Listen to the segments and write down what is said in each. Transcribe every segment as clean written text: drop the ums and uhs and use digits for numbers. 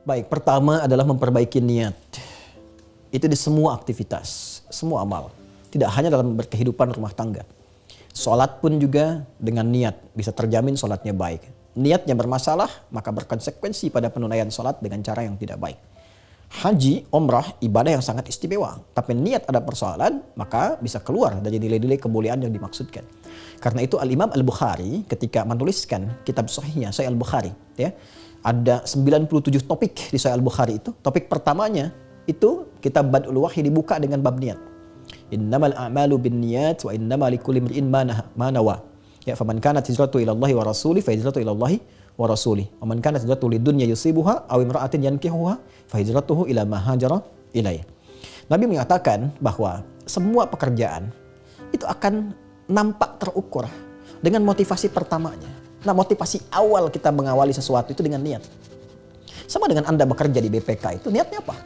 Baik, pertama adalah memperbaiki niat. Itu di semua aktivitas, semua amal. Tidak hanya dalam berkehidupan rumah tangga. Sholat pun juga dengan niat, bisa terjamin sholatnya baik. Niatnya bermasalah, maka berkonsekuensi pada penunaian sholat dengan cara yang tidak baik. Haji, umrah, ibadah yang sangat istimewa. Tapi niat ada persoalan, maka bisa keluar dari nilai-nilai kemuliaan yang dimaksudkan. Karena itu Al-Imam Al-Bukhari ketika menuliskan kitab sahihnya, Sahih Al-Bukhari, ya, ada 97 topik di Sahih Al-Bukhari itu. Topik pertamanya itu kitab Bad'ul Wahyi dibuka dengan bab niat. Innamal a'malu binniyat wa innama likulli imri'in ma nawa. Ya, faman kanat hijratu ila Allahi wa rasuli fa hijratu ila Allahi wa rasuli. Wa man kanat hijratu lidunya yusibuha aw imra'atin yankihuha fa hijratuhu ila ma hajara ilaih. Nabi mengatakan bahwa semua pekerjaan itu akan nampak terukur dengan motivasi pertamanya. Nah, motivasi awal kita mengawali sesuatu itu dengan niat. Sama dengan Anda bekerja di BPK itu niatnya apa?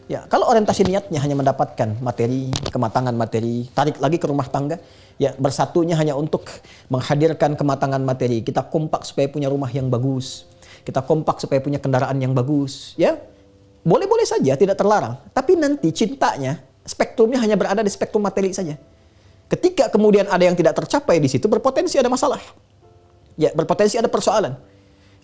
Ya, kalau orientasi niatnya hanya mendapatkan materi, kematangan materi, tarik lagi ke rumah tangga, ya bersatunya hanya untuk menghadirkan kematangan materi. Kita kompak supaya punya rumah yang bagus. Kita kompak supaya punya kendaraan yang bagus, ya. Boleh-boleh saja, tidak terlarang. Tapi nanti cintanya, spektrumnya hanya berada di spektrum materi saja. Ketika kemudian ada yang tidak tercapai di situ, berpotensi ada masalah. Ya, berpotensi ada persoalan.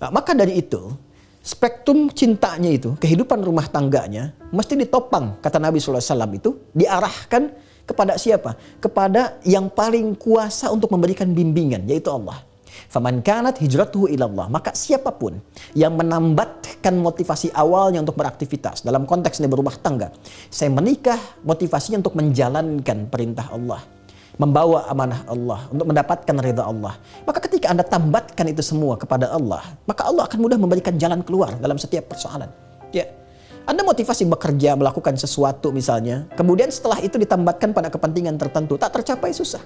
Nah, maka dari itu, spektrum cintanya itu, kehidupan rumah tangganya, mesti ditopang, kata Nabi SAW itu, diarahkan kepada siapa? Kepada yang paling kuasa untuk memberikan bimbingan, yaitu Allah. Faman kanat hijratuhu ilallah. Maka siapapun yang menambatkan motivasi awalnya untuk beraktivitas, dalam konteks ini berumah tangga, saya menikah, motivasinya untuk menjalankan perintah Allah, membawa amanah Allah, untuk mendapatkan ridha Allah. Maka ketika Anda tambatkan itu semua kepada Allah, maka Allah akan mudah memberikan jalan keluar dalam setiap persoalan. Ya, Anda motivasi bekerja, melakukan sesuatu misalnya, kemudian setelah itu ditambatkan pada kepentingan tertentu, tak tercapai, susah.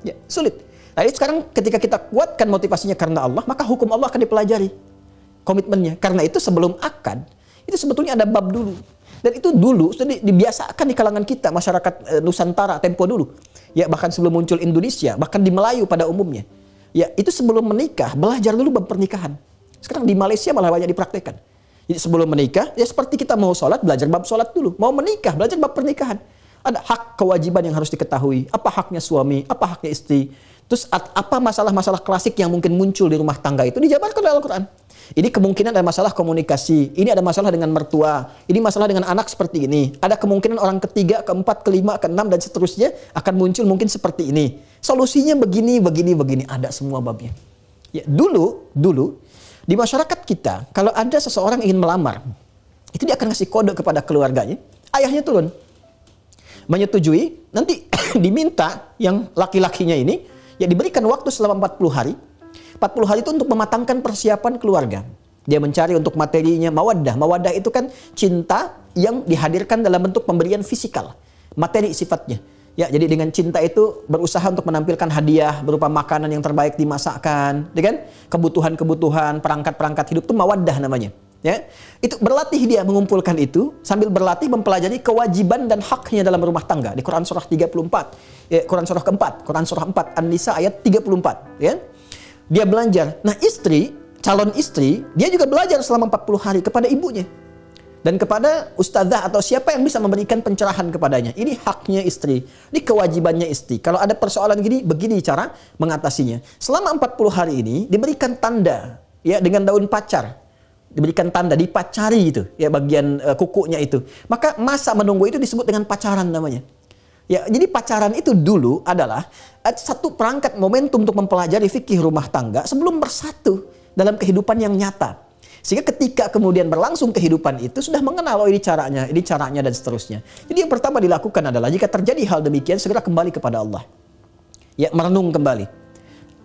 Ya, sulit. Nah, jadi sekarang ketika kita kuatkan motivasinya karena Allah, maka hukum Allah akan dipelajari, komitmennya. Karena itu sebelum akad, itu sebetulnya ada bab dulu. Dan itu dulu sudah dibiasakan di kalangan kita, masyarakat Nusantara tempo dulu. Ya, bahkan sebelum muncul Indonesia, bahkan di Melayu pada umumnya. Ya, itu sebelum menikah, belajar dulu bab pernikahan. Sekarang di Malaysia malah banyak dipraktekkan. Jadi sebelum menikah, ya seperti kita mau sholat, belajar bab sholat dulu. Mau menikah, belajar bab pernikahan. Ada hak kewajiban yang harus diketahui. Apa haknya suami, apa haknya istri. Terus apa masalah-masalah klasik yang mungkin muncul di rumah tangga itu dijabarkan dalam Al-Quran. Ini kemungkinan ada masalah komunikasi, ini ada masalah dengan mertua, ini masalah dengan anak seperti ini. Ada kemungkinan orang ketiga, keempat, kelima, keenam, dan seterusnya akan muncul mungkin seperti ini. Solusinya begini, begini, begini. Ada semua babnya. Ya, dulu, di masyarakat kita, kalau ada seseorang ingin melamar, itu dia akan ngasih kode kepada keluarganya, ayahnya turun. Menyetujui, nanti diminta yang laki-lakinya ini, ya diberikan waktu selama 40 hari. 40 hari itu untuk mematangkan persiapan keluarga. Dia mencari untuk materinya mawaddah. Mawaddah itu kan cinta yang dihadirkan dalam bentuk pemberian fisikal. Materi sifatnya. Ya, jadi dengan cinta itu berusaha untuk menampilkan hadiah berupa makanan yang terbaik dimasakkan, ya kan? Kebutuhan-kebutuhan, perangkat-perangkat hidup itu mawaddah namanya. Ya, itu berlatih dia mengumpulkan itu sambil berlatih mempelajari kewajiban dan haknya dalam rumah tangga di Quran surah 34. Ya, Quran surah keempat, Quran surah 4 An-Nisa ayat 34, ya. Dia belajar. Nah, istri, calon istri, dia juga belajar selama 40 hari kepada ibunya. Dan kepada ustazah atau siapa yang bisa memberikan pencerahan kepadanya. Ini haknya istri, ini kewajibannya istri. Kalau ada persoalan gini, begini cara mengatasinya. Selama 40 hari ini diberikan tanda, ya, dengan daun pacar. Diberikan tanda, dipacari itu, ya, bagian kukunya itu. Maka masa menunggu itu disebut dengan pacaran namanya. Ya, jadi pacaran itu dulu adalah satu perangkat momentum untuk mempelajari fikih rumah tangga sebelum bersatu dalam kehidupan yang nyata. Sehingga ketika kemudian berlangsung kehidupan itu sudah mengenal, oh ini caranya dan seterusnya. Jadi yang pertama dilakukan adalah jika terjadi hal demikian segera kembali kepada Allah. Ya, merenung kembali.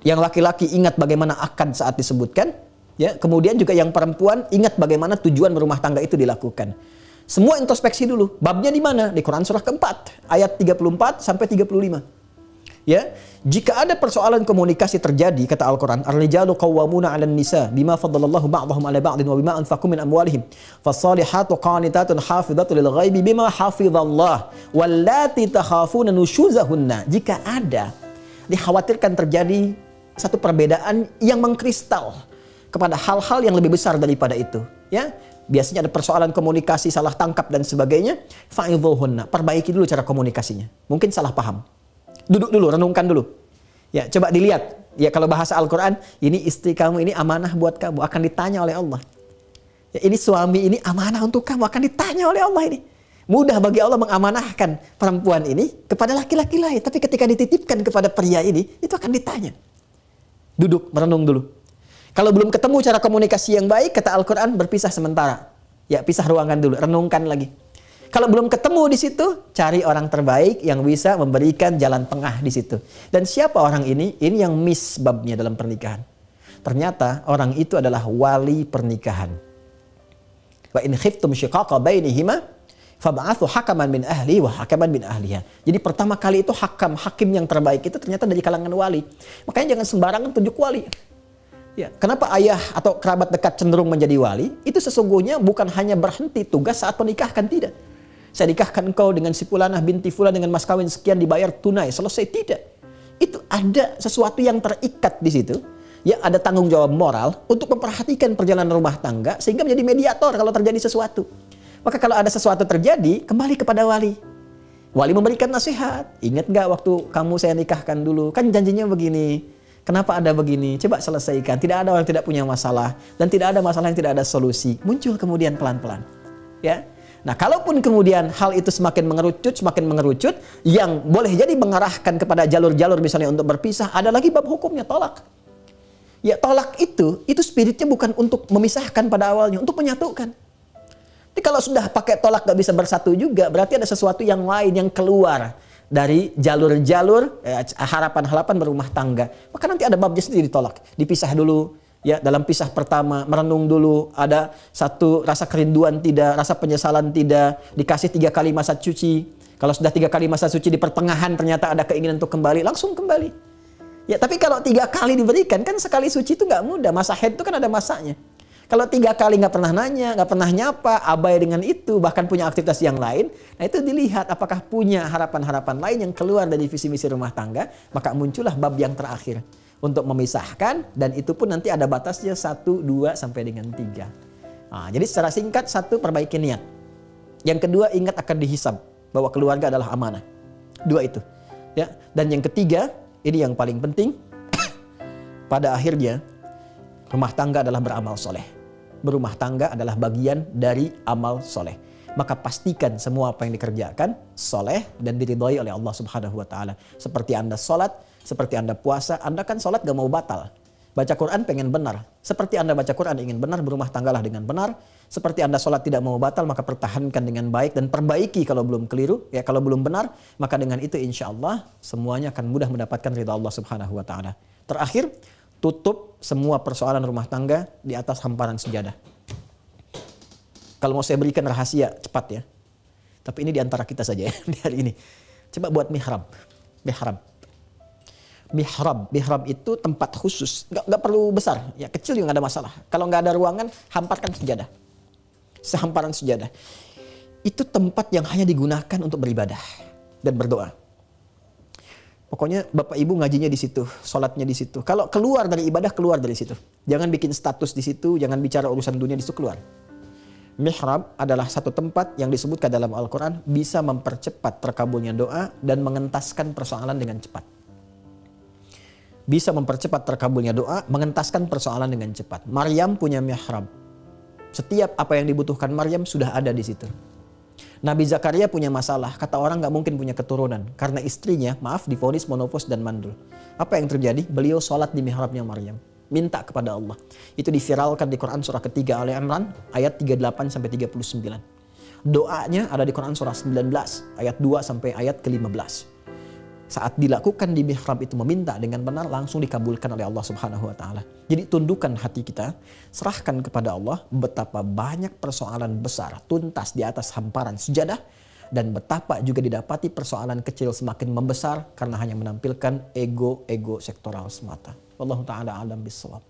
Yang laki-laki ingat bagaimana akad saat disebutkan, ya, kemudian juga yang perempuan ingat bagaimana tujuan berumah tangga itu dilakukan. Semua introspeksi dulu. Babnya di mana? Di Quran surah keempat, ayat 34 sampai 35. Ya, jika ada persoalan komunikasi terjadi, kata Al-Quran, ar-rijalu qawwamuna 'alan nisa bima faddalallahu ba'dahum 'ala ba'din wa bima anfaqu min amwalihim fas-salihatu qanitatun hafizatun lil ghaibi bima hafizallah wallati takhafuna nusyuzahunna. Jika ada dikhawatirkan terjadi satu perbedaan yang mengkristal kepada hal-hal yang lebih besar daripada itu, ya, biasanya ada persoalan komunikasi, salah tangkap dan sebagainya, fa'idhuhunna, perbaiki dulu cara komunikasinya. Mungkin salah paham. Duduk dulu, renungkan dulu. Ya, coba dilihat. Ya, kalau bahasa Al-Qur'an, ini istri kamu, ini amanah buat kamu, akan ditanya oleh Allah. Ya, ini suami, ini amanah untuk kamu, akan ditanya oleh Allah ini. Mudah bagi Allah mengamanahkan perempuan ini kepada laki-laki lain, tapi ketika dititipkan kepada pria ini, itu akan ditanya. Duduk, merenung dulu. Kalau belum ketemu cara komunikasi yang baik, kata Al-Quran, berpisah sementara. Ya, pisah ruangan dulu, renungkan lagi. Kalau belum ketemu di situ, cari orang terbaik yang bisa memberikan jalan tengah di situ. Dan siapa orang ini? Ini yang miss babnya dalam pernikahan. Ternyata orang itu adalah wali pernikahan. Wa in khiftum syiqaqa bainihima fab'athu hakaman min ahli wa hakaman min ahliha. Jadi pertama kali itu hakim yang terbaik itu ternyata dari kalangan wali. Makanya jangan sembarangan tunjuk wali. Ya, kenapa ayah atau kerabat dekat cenderung menjadi wali? Itu sesungguhnya bukan hanya berhenti tugas saat menikahkan, tidak. Saya nikahkan engkau dengan si fulanah binti fulan dengan mas kawin sekian dibayar tunai, selesai, tidak. Itu ada sesuatu yang terikat di situ. Ya, ada tanggung jawab moral untuk memperhatikan perjalanan rumah tangga sehingga menjadi mediator kalau terjadi sesuatu. Maka kalau ada sesuatu terjadi, kembali kepada wali. Wali memberikan nasihat. Ingat nggak waktu kamu saya nikahkan dulu? Kan janjinya begini. Kenapa ada begini? Coba selesaikan. Tidak ada orang yang tidak punya masalah. Dan tidak ada masalah yang tidak ada solusi. Muncul kemudian pelan-pelan. Ya. Nah, kalaupun kemudian hal itu semakin mengerucut, yang boleh jadi mengarahkan kepada jalur-jalur misalnya untuk berpisah, ada lagi bab hukumnya, tolak. Ya, tolak itu spiritnya bukan untuk memisahkan pada awalnya, untuk menyatukan. Jadi kalau sudah pakai tolak gak bisa bersatu juga, berarti ada sesuatu yang lain yang keluar dari jalur-jalur harapan-harapan berumah tangga. Maka nanti ada babnya sendiri ditolak. Dipisah dulu, ya, dalam pisah pertama, merenung dulu, ada satu rasa kerinduan tidak, rasa penyesalan tidak, dikasih 3 kali masa cuci. Kalau sudah 3 kali masa cuci di pertengahan ternyata ada keinginan untuk kembali, langsung kembali. Ya, tapi kalau 3 kali diberikan, kan sekali suci itu gak mudah. Masa haid itu kan ada masanya. Kalau 3 kali nggak pernah nanya, nggak pernah nyapa, abai dengan itu, bahkan punya aktivitas yang lain, nah itu dilihat apakah punya harapan-harapan lain yang keluar dari visi misi rumah tangga, maka muncullah bab yang terakhir untuk memisahkan, dan itu pun nanti ada batasnya 1, 2, sampai dengan 3. Nah, jadi secara singkat, 1, perbaiki niat. Yang kedua, ingat akan dihisab, bahwa keluarga adalah amanah. 2 itu. Ya. Dan yang ketiga, ini yang paling penting, pada akhirnya, rumah tangga adalah beramal soleh. Berumah tangga adalah bagian dari amal soleh. Maka pastikan semua apa yang dikerjakan soleh dan diridhoi oleh Allah Subhanahu Wa Taala. Seperti Anda sholat, seperti Anda puasa, Anda kan sholat gak mau batal. Baca Quran pengen benar. Seperti Anda baca Quran ingin benar, berumah tanggalah dengan benar. Seperti Anda sholat tidak mau batal, maka pertahankan dengan baik dan perbaiki kalau belum keliru. Ya, kalau belum benar, maka dengan itu insya Allah semuanya akan mudah mendapatkan ridha Allah Subhanahu Wa Taala. Terakhir, tutup semua persoalan rumah tangga di atas hamparan sejadah. Kalau mau saya berikan rahasia, cepat ya. Tapi ini di antara kita saja ya, di hari ini. Coba buat mihrab. Mihrab itu tempat khusus. Nggak perlu besar, ya kecil juga nggak ada masalah. Kalau nggak ada ruangan, hamparkan sejadah. Sehamparan sejadah. Itu tempat yang hanya digunakan untuk beribadah dan berdoa. Pokoknya Bapak Ibu ngajinya di situ, sholatnya di situ. Kalau keluar dari ibadah, keluar dari situ. Jangan bikin status di situ, jangan bicara urusan dunia di situ, keluar. Mihrab adalah satu tempat yang disebutkan dalam Al-Quran bisa mempercepat terkabulnya doa dan mengentaskan persoalan dengan cepat. Bisa mempercepat terkabulnya doa, mengentaskan persoalan dengan cepat. Maryam punya mihrab. Setiap apa yang dibutuhkan Maryam sudah ada di situ. Nabi Zakaria punya masalah, kata orang gak mungkin punya keturunan karena istrinya, divonis monopos dan mandul. Apa yang terjadi? Beliau sholat di mihrabnya Maryam, minta kepada Allah. Itu diviralkan di Quran surah ketiga Ali Imran ayat 38-39. Doanya ada di Quran surah 19 ayat 2 sampai ayat ke-15. Saat dilakukan di mihrab itu meminta dengan benar, langsung dikabulkan oleh Allah Subhanahu Wa Taala. Jadi tundukkan hati kita, serahkan kepada Allah betapa banyak persoalan besar tuntas di atas hamparan sejadah, dan betapa juga didapati persoalan kecil semakin membesar karena hanya menampilkan ego sektoral semata. Wallahu taala alam bissawab.